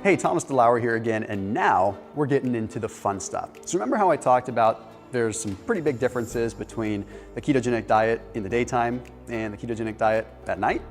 Hey, Thomas DeLauer here again, and now we're getting into the fun stuff. So remember how I talked about there's some pretty big differences between the ketogenic diet in the daytime and the ketogenic diet at night?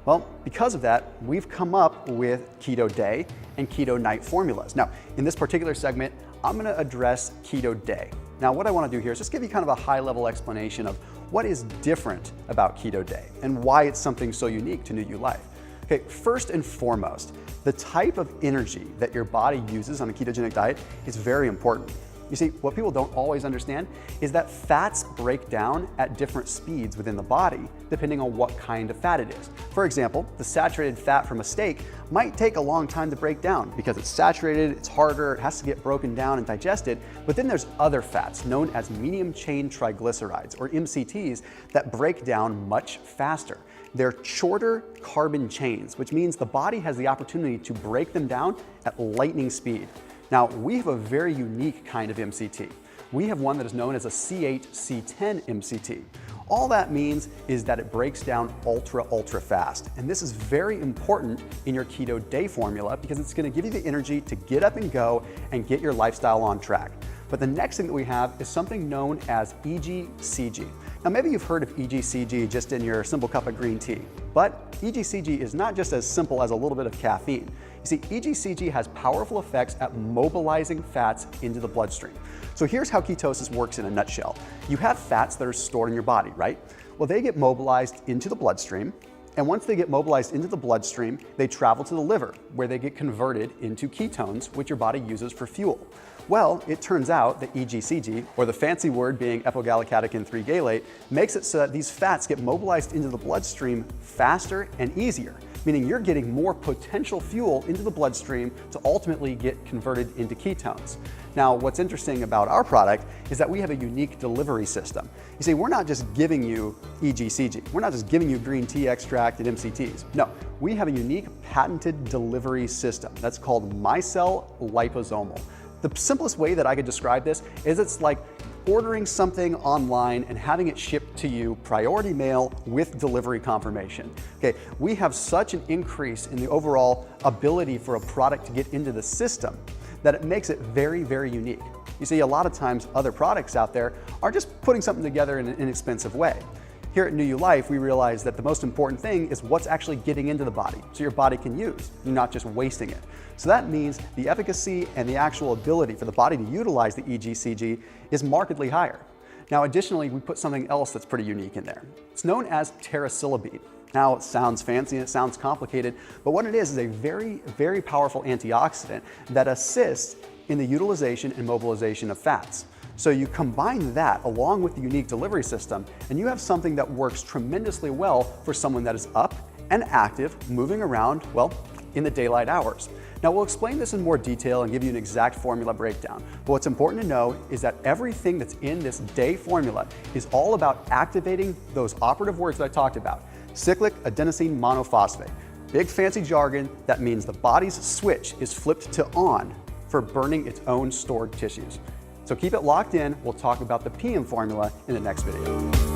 Well, because of that, we've come up with KetoDay and Keto Night formulas. Now, in this particular segment, I'm gonna address KetoDay. Now, what I wanna do here is just give you kind of a high-level explanation of what is different about KetoDay and why it's something so unique to New Life. Okay, first and foremost, the type of energy that your body uses on a ketogenic diet is very important. You see, what people don't always understand is that fats break down at different speeds within the body, depending on what kind of fat it is. For example, the saturated fat from a steak might take a long time to break down because it's saturated, it's harder, it has to get broken down and digested. But then there's other fats known as medium chain triglycerides, or MCTs, that break down much faster. They're shorter carbon chains, which means the body has the opportunity to break them down at lightning speed. Now, we have a very unique kind of MCT. We have one that is known as a C8-C10 MCT. All that means is that it breaks down ultra fast. And this is very important in your KetoDay formula because it's gonna give you the energy to get up and go and get your lifestyle on track. But the next thing that we have is something known as EGCG. Now, maybe you've heard of EGCG just in your simple cup of green tea, but EGCG is not just as simple as a little bit of caffeine. You see, EGCG has powerful effects at mobilizing fats into the bloodstream. So here's how ketosis works in a nutshell. You have fats that are stored in your body, right? Well, they get mobilized into the bloodstream, and once they get mobilized into the bloodstream, they travel to the liver, where they get converted into ketones, which your body uses for fuel. Well, it turns out that EGCG, or the fancy word being epogallocatechin 3-galate, makes it so that these fats get mobilized into the bloodstream faster and easier, meaning you're getting more potential fuel into the bloodstream to ultimately get converted into ketones. Now, what's interesting about our product is that we have a unique delivery system. You see, we're not just giving you EGCG. We're not just giving you green tea extract and MCTs. No, we have a unique patented delivery system that's called micelle liposomal. The simplest way that I could describe this is it's like ordering something online and having it shipped to you priority mail with delivery confirmation. Okay, we have such an increase in the overall ability for a product to get into the system that it makes it very unique. You see, a lot of times other products out there are just putting something together in an inexpensive way. Here at New Life, we realize that the most important thing is what's actually getting into the body so your body can use, not just wasting it. So that means the efficacy and the actual ability for the body to utilize the EGCG is markedly higher. Now, additionally, we put something else that's pretty unique in there. It's known as pterosilibene. Now, it sounds fancy and it sounds complicated, but what it is a very powerful antioxidant that assists in the utilization and mobilization of fats. So you combine that along with the unique delivery system, and you have something that works tremendously well for someone that is up and active, moving around, well, in the daylight hours. Now, we'll explain this in more detail and give you an exact formula breakdown. But what's important to know is that everything that's in this day formula is all about activating those operative words that I talked about. Cyclic adenosine monophosphate. Big fancy jargon that means the body's switch is flipped to on for burning its own stored tissues. So keep it locked in. We'll talk about the PM formula in the next video.